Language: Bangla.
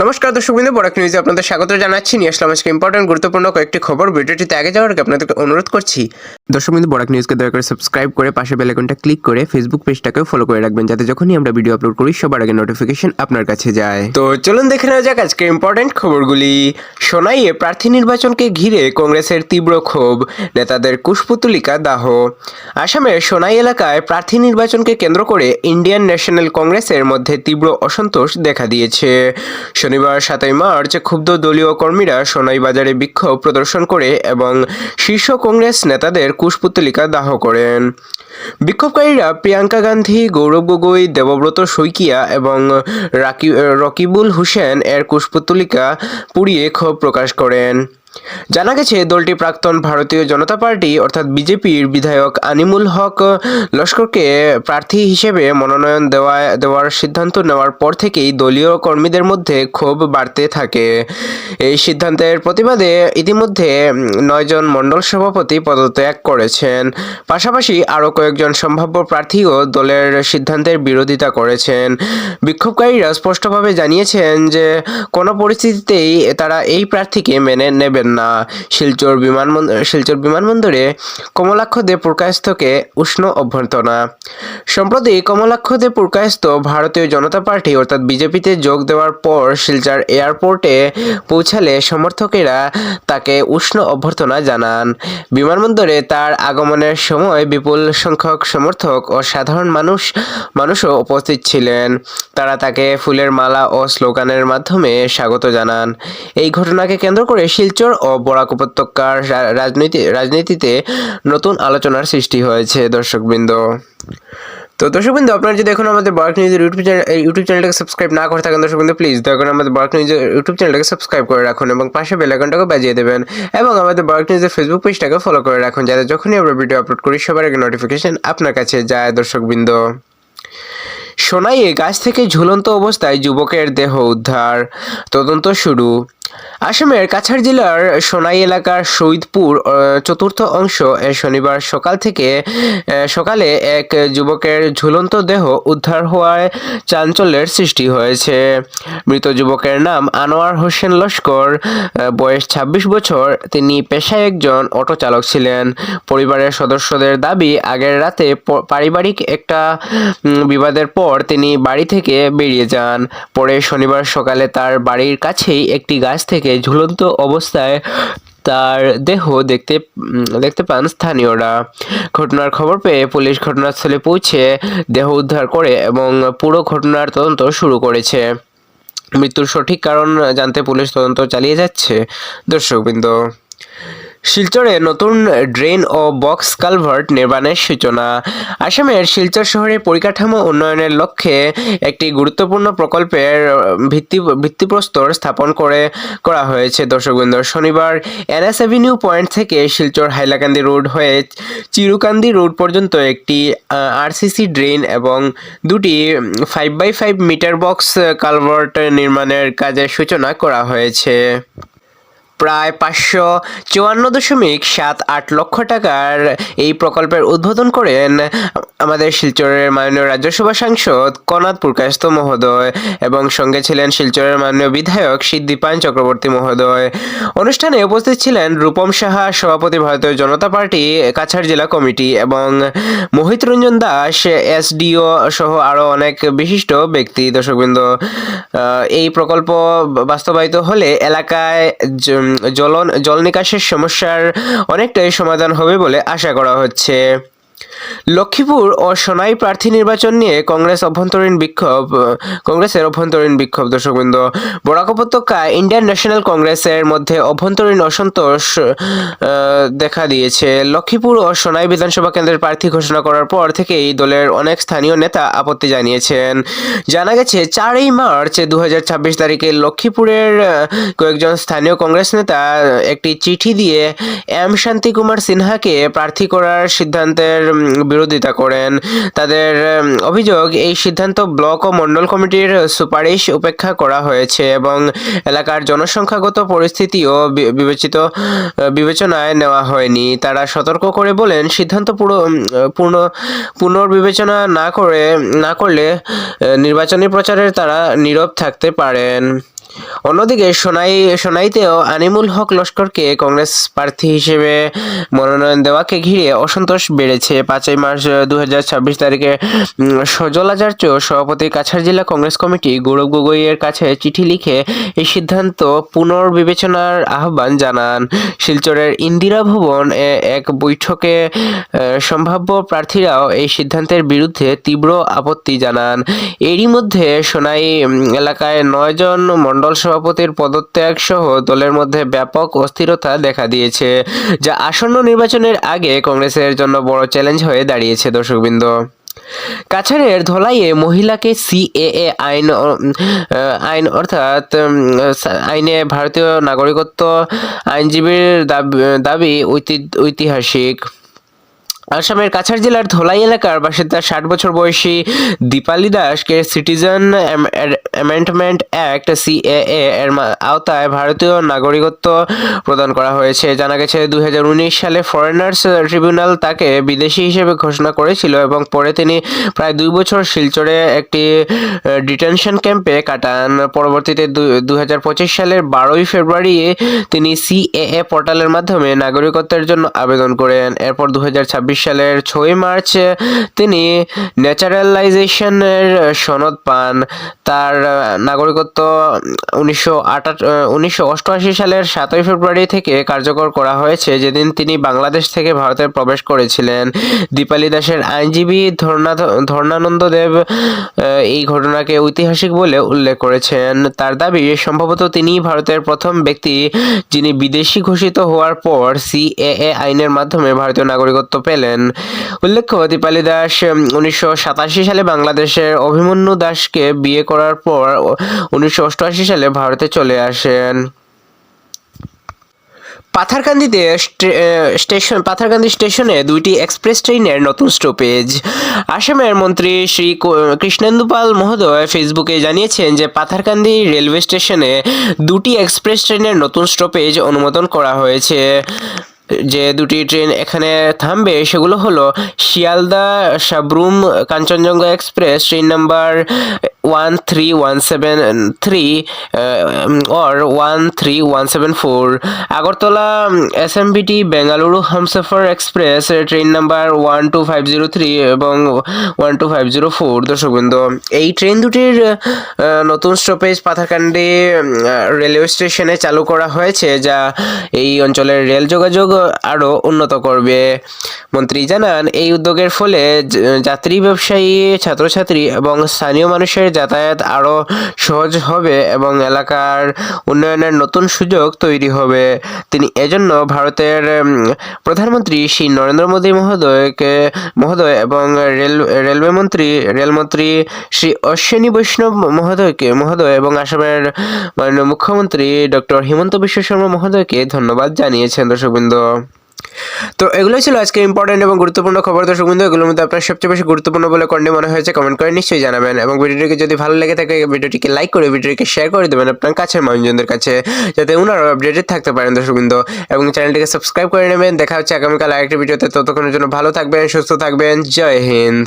নমস্কার দর্শকবৃন্দ, বরাক নিউজে আপনাদের স্বাগত জানাচ্ছি। নিয়ে আসলাম আজকে ইম্পর্টেন্ট গুরুত্বপূর্ণ কয়েকটি খবর। ভিডিওটিতে আগে যাওয়ার আগে আপনাদেরকে অনুরোধ করছি দর্শকবৃন্দ, বরাক নিউজকে দয়া করে সাবস্ক্রাইব করে পাশে বেল আইকনটা ক্লিক করে ফেসবুক পেজটাকেও ফলো করে রাখবেন, যাতে যখনই আমরা ভিডিও আপলোড করি সবার আগে নোটিফিকেশন আপনার কাছে যায়। তো চলুন দেখে নেওয়া যাক আজকে ইম্পর্টেন্ট খবরগুলি। সোনাইয়ে প্রার্থী নির্বাচনকে ঘিরে কংগ্রেসের তীব্র ক্ষোভ, নেতাদের কুশপুতলিকা দাহ। আসামের সোনাই এলাকায় প্রার্থী নির্বাচনকে কেন্দ্র করে ইন্ডিয়ান ন্যাশনাল কংগ্রেসের মধ্যে তীব্র অসন্তোষ দেখা দিয়েছে। শনিবার 7 মার্চ ক্ষুব্ধ দলীয় কর্মীরা সোনাই বাজারে বিক্ষোভ প্রদর্শন করে এবং শীর্ষ কংগ্রেস নেতাদের কুশপুতলিকা দাহ করেন। বিক্ষোভকারীরা প্রিয়াঙ্কা গান্ধী, গৌরব গগৈ, দেবব্রত শইকিয়া এবং রকিবুল হুসেন এর কুশপুতলিকা পুড়িয়ে ক্ষোভ প্রকাশ করেন। জানা গেছে, দলটি প্রাক্তন ভারতীয় জনতা পার্টি অর্থাৎ বিজেপির বিধায়ক আনিমুল হক লস্করকে প্রার্থী হিসেবে মনোনয়ন দেওয়ার সিদ্ধান্ত নেওয়ার পর থেকেই দলীয় কর্মীদের মধ্যে ক্ষোভ বাড়তে থাকে। এই সিদ্ধান্তের প্রতিবাদে ইতিমধ্যে 9 জন মণ্ডল সভাপতি পদত্যাগ করেছেন। পাশাপাশি আরও কয়েকজন সম্ভাব্য প্রার্থীও দলের সিদ্ধান্তের বিরোধিতা করেছেন। বিক্ষোভকারীরা স্পষ্টভাবে জানিয়েছেন যে কোনো পরিস্থিতিতেই তারা এই প্রার্থীকে মেনে নেবেন না। শিলচর বিমানবন্দরে কমলাক্ষ দে পুরকায়স্থকে উষ্ণ অভ্যর্থনা। সম্প্রতি কমলাক্ষ দে পুরকায়স্থ ভারতীয় জনতা পার্টি অর্থাৎ বিজেপিতে যোগ দেওয়ার পর শিলচর এয়ারপোর্টে পৌঁছালে সমর্থকেরা তাকে উষ্ণ অভ্যর্থনা জানান। বিমানবন্দরে তার আগমনের সময় বিপুল সংখ্যক সমর্থক ও সাধারণ মানুষও উপস্থিত ছিলেন। তারা তাকে ফুলের মালা ও স্লোগানের মাধ্যমে স্বাগত জানান। এই ঘটনাকে কেন্দ্র করে শিলচর ও বরাক উপত্যকার রাজনীতিতে নতুন আলোচনার সৃষ্টি হয়েছে দর্শকবৃন্দ। তো দর্শকবৃন্দ, আপনারা যদি এখন আমাদের বরাক নিউজের ইউটিউব চ্যানেলটাকে সাবস্ক্রাইব না করে থাকেন দর্শকবৃন্দ, প্লিজ দয়া করে আমাদের বরাক নিউজের ইউটিউব চ্যানেলটাকে সাবস্ক্রাইব করে রাখুন এবং পাশে বেল আইকনটাকে বাজিয়ে দেবেন এবং আমাদের বরাক নিউজের ফেসবুক পেজটাকে ফলো করে রাখুন, যাতে যখনই আমরা ভিডিও আপলোড করি সবার আগে নোটিফিকেশন আপনার কাছে যায় দর্শকবৃন্দ। সোনাইয়ে গাছ থেকে ঝুলন্ত অবস্থায় যুবকের দেহ উদ্ধার, তদন্ত শুরু। আসামের কাছাড় জেলার সোনাই এলাকার শহীদপুর চতুর্থ অংশ শনিবার সকালে এক যুবকের ঝুলন্ত দেহ উদ্ধার হওয়ায় চাঞ্চল্যের সৃষ্টি হয়েছে। মৃত যুবকের নাম আনোয়ার হোসেন লস্কর, বয়স 26 বছর। তিনি পেশায় একজন অটো চালক ছিলেন। পরিবারের সদস্যদের দাবি, আগের রাতে পারিবারিক একটা বিবাদের পর তিনি বাড়ি থেকে বেরিয়ে যান। পরে শনিবার সকালে তার বাড়ির কাছেই একটি গাছ থেকে ঝুলন্ত অবস্থায় তার দেহ দেখতে পান স্থানীয়রা। ঘটনার খবর পেয়ে পুলিশ ঘটনাস্থলে পৌঁছে দেহ উদ্ধার করে এবং পুরো ঘটনার তদন্ত শুরু করেছে। মৃত্যুর সঠিক কারণ জানতে পুলিশ তদন্ত চালিয়ে যাচ্ছে দর্শকবৃন্দ। শিলচরে নতুন ড্রেন ও বক্স কালভার্ট নির্মাণের সূচনা। আসামের শিলচর শহরে পরিকাঠামো উন্নয়নের লক্ষ্যে একটি গুরুত্বপূর্ণ প্রকল্পের ভিত্তিপ্রস্তর স্থাপন করা হয়েছে দর্শকবৃন্দ। শনিবার এনএস অ্যাভিনিউ পয়েন্ট থেকে শিলচর হাইলাকান্দি রোড হয়ে চিরুকান্দি রোড পর্যন্ত একটি আরসিসি ড্রেন এবং দুটি 5x5 মিটার বক্স কালভার্ট নির্মাণের কাজের সূচনা করা হয়েছে। প্রায় 554.78 লক্ষ টাকার এই প্রকল্পের উদ্বোধন করেন আমাদের শিলচরের মাননীয় রাজ্যসভা সাংসদ কনাদ পুরকায়স্থ মহোদয় এবং সঙ্গে ছিলেন শিলচরের মাননীয় বিধায়ক সিদ্ধিপান চক্রবর্তী মহোদয়। অনুষ্ঠানে উপস্থিত ছিলেন রূপম সাহা, সভাপতি ভারতীয় জনতা পার্টি কাছাড় জেলা কমিটি, এবং মোহিত রঞ্জন দাস, এসডিও সহ আরও অনেক বিশিষ্ট ব্যক্তি দর্শকবৃন্দ। এই প্রকল্প বাস্তবায়িত হলে এলাকায় জল নিকাশের সমস্যার অনেকটাই সমাধান হবে বলে আশা করা হচ্ছে। লক্ষ্মীপুর ও সোনাই প্রার্থী নির্বাচন নিয়ে কংগ্রেসের অভ্যন্তরীণ বিক্ষোভ দর্শকবৃন্দ। বরাক উপত্যকায় ইন্ডিয়ান ন্যাশনাল কংগ্রেসের মধ্যে অভ্যন্তরীণ অসন্তোষ দেখা দিয়েছে। লক্ষ্মীপুর ও সোনাই বিধানসভা কেন্দ্রের প্রার্থী ঘোষণা করার পর থেকেই দলের অনেক স্থানীয় নেতা আপত্তি জানিয়েছেন। জানা গেছে, 4 মার্চ 2026 তারিখে লক্ষ্মীপুরের কয়েকজন স্থানীয় কংগ্রেস নেতা একটি চিঠি দিয়ে এম শান্তি কুমার সিনহাকে প্রার্থী করার সিদ্ধান্তের বিরোধিতা করেন। তাদের অভিযোগ, এই সিদ্ধান্ত ব্লক ও মণ্ডল কমিটির সুপারিশ উপেক্ষা করা হয়েছে এবং এলাকার জনসংখ্যাগত পরিস্থিতিও বিবেচনায় নেওয়া হয়নি। তারা সতর্ক করে বলেন, সিদ্ধান্ত পুনর্বিবেচনা না করলে নির্বাচনী প্রচারে তারা নীরব থাকতে পারেন। অন্যদিকে সোনাইতেও আনিমুল হক লস্করকে কংগ্রেস প্রার্থী হিসেবে মনোনয়ন দেওয়াকে ঘিরে অসন্তোষ বেড়েছে। 5 মার্চ 2026 তারিখে সজল আচার্য সভাপতি কাছাড় জেলা কংগ্রেস কমিটি গৌরব গগৈয়ের কাছে চিঠি লিখে এই সিদ্ধান্ত পুনর্বিবেচনার আহ্বান জানান। শিলচরের ইন্দিরা ভবন এক বৈঠকে সম্ভাব্য প্রার্থীরাও এই সিদ্ধান্তের বিরুদ্ধে তীব্র আপত্তি জানান। এরই মধ্যে সোনাই এলাকায় 9 জন মণ্ডল সভাপতির পদত্যাগ সহ দলের মধ্যে ব্যাপক অস্থিরতা দেখা দিয়েছে, যা আসন্ন নির্বাচনের আগে কংগ্রেসের জন্য বড় চ্যালেঞ্জ হয়ে দাঁড়িয়েছে। দর্শকবৃন্দ, কাছাড়ের ধলাইয়ে মহিলাকে সিএএ আইন অর্থাৎ আইনে ভারতীয় নাগরিকত্ব আইনজীবীর দাবি ঐতিহাসিক। আসামের কাছাড় জেলার ধলাই এলাকার বাসিন্দা 60 বছর বয়সী দীপালি দাসকে সিটিজেন অ্যামেন্ডমেন্ট অ্যাক্ট সিএএ এর আওতায় ভারতীয় নাগরিকত্ব প্রদান করা হয়েছে। জানা গেছে 2019 সালে ফরেনার্স ট্রিব্যুনাল তাকে বিদেশি হিসেবে ঘোষণা করেছিল এবং পরে তিনি প্রায় 2 বছর শিলচরে একটি ডিটেনশন ক্যাম্পে কাটান। পরবর্তীতে 2025 সালের 12 ফেব্রুয়ারি তিনি সিএএ পোর্টালের মাধ্যমে নাগরিকত্বের জন্য আবেদন করেন। এরপর 2026 সালের 6 মার্চ তিনি ন্যাচারালাইজেশনের সনদ পান। তার নাগরিকত্ব 1988 সালের 7 ফেব্রুয়ারি থেকে কার্যকর করা হয়েছে, যেদিন তিনি বাংলাদেশ থেকে ভারতে প্রবেশ করেছিলেন। দীপালি দাসের আইনজীবী ধর্ণানন্দ দেব এই ঘটনাকে ঐতিহাসিক বলে উল্লেখ করেছেন। তার দাবি, সম্ভবত তিনি ভারতের প্রথম ব্যক্তি যিনি বিদেশি ঘোষিত হওয়ার পর সিএএ আইনের মাধ্যমে ভারতীয় নাগরিকত্ব পেলেন। উল্লেখ্য, দীপালি দাস 1987 সালে বাংলাদেশের অভিমন্যু দাসকে বিয়ে করার পর 1988 সালে ভারতে চলে আসেন। পাথারকান্দি স্টেশনে 2টি এক্সপ্রেস ট্রেনের নতুন স্টপেজ। আসামের মন্ত্রী শ্রী কৃষ্ণেন্দু পাল মহোদয় ফেসবুকে জানিয়েছেন যে পাথারকান্দি রেলওয়ে স্টেশনে 2টি এক্সপ্রেস ট্রেনের নতুন স্টপেজ অনুমোদন করা হয়েছে। যে 2টি ট্রেন এখানে থামবে সেগুলো হলো Sealdah Sabroom Kanchenjunga express train number 13173 or 13174, Agartala SMBT Bengaluru Humsafar express train number 12503 এবং 12504। দর্শকবৃন্দ, এই ট্রেন দুটির নতুন স্টপেজ পাথারকান্দি রেলওয়ে স্টেশনে চালু করা হয়েছে, যা এই অঞ্চলের রেল যোগাযোগ আরও উন্নত করবে। মন্ত্রী জানান, এই উদ্যোগের ফলে যাত্রী, ব্যবসায়ী, ছাত্রছাত্রী এবং স্থানীয় মানুষের যাতায়াত আরও সহজ হবে এবং এলাকার উন্নয়নের নতুন সুযোগ তৈরি হবে। তিনি এজন্য ভারতের প্রধানমন্ত্রী শ্রী নরেন্দ্র মোদী মহোদয় এবং রেলমন্ত্রী শ্রী অশ্বিনী বৈষ্ণব মহোদয় এবং আসামের মাননীয় মুখ্যমন্ত্রী ডক্টর হিমন্ত বিশ্ব শর্মা মহোদয়কে ধন্যবাদ জানিয়েছেন। দর্শকবৃন্দ, তো এগুলোই ছিল আজকে ইম্পর্টেন্ট এবং গুরুত্বপূর্ণ খবর। দর্শকবৃন্দ, এগুলোর মধ্যে আপনার সবচেয়ে বেশি গুরুত্বপূর্ণ বলে কোনটি মনে হয়েছে কমেন্ট করে নিশ্চয়ই জানাবেন এবং ভিডিওটিকে যদি ভালো লেগে থাকে ভিডিওটিকে লাইক করে ভিডিওটিকে শেয়ার করে দেবেন আপনার কাছের মানুষজনদের কাছে, যাতে ওনারা আপডেটেড থাকতে পারেন। দর্শকবৃন্দ, এবং চ্যানেলটিকে সাবস্ক্রাইব করে নেবেন। দেখা হচ্ছে আগামীকাল আরেকটি ভিডিওতে। ততক্ষণের জন্য ভালো থাকবেন, সুস্থ থাকবেন। জয় হিন্দ।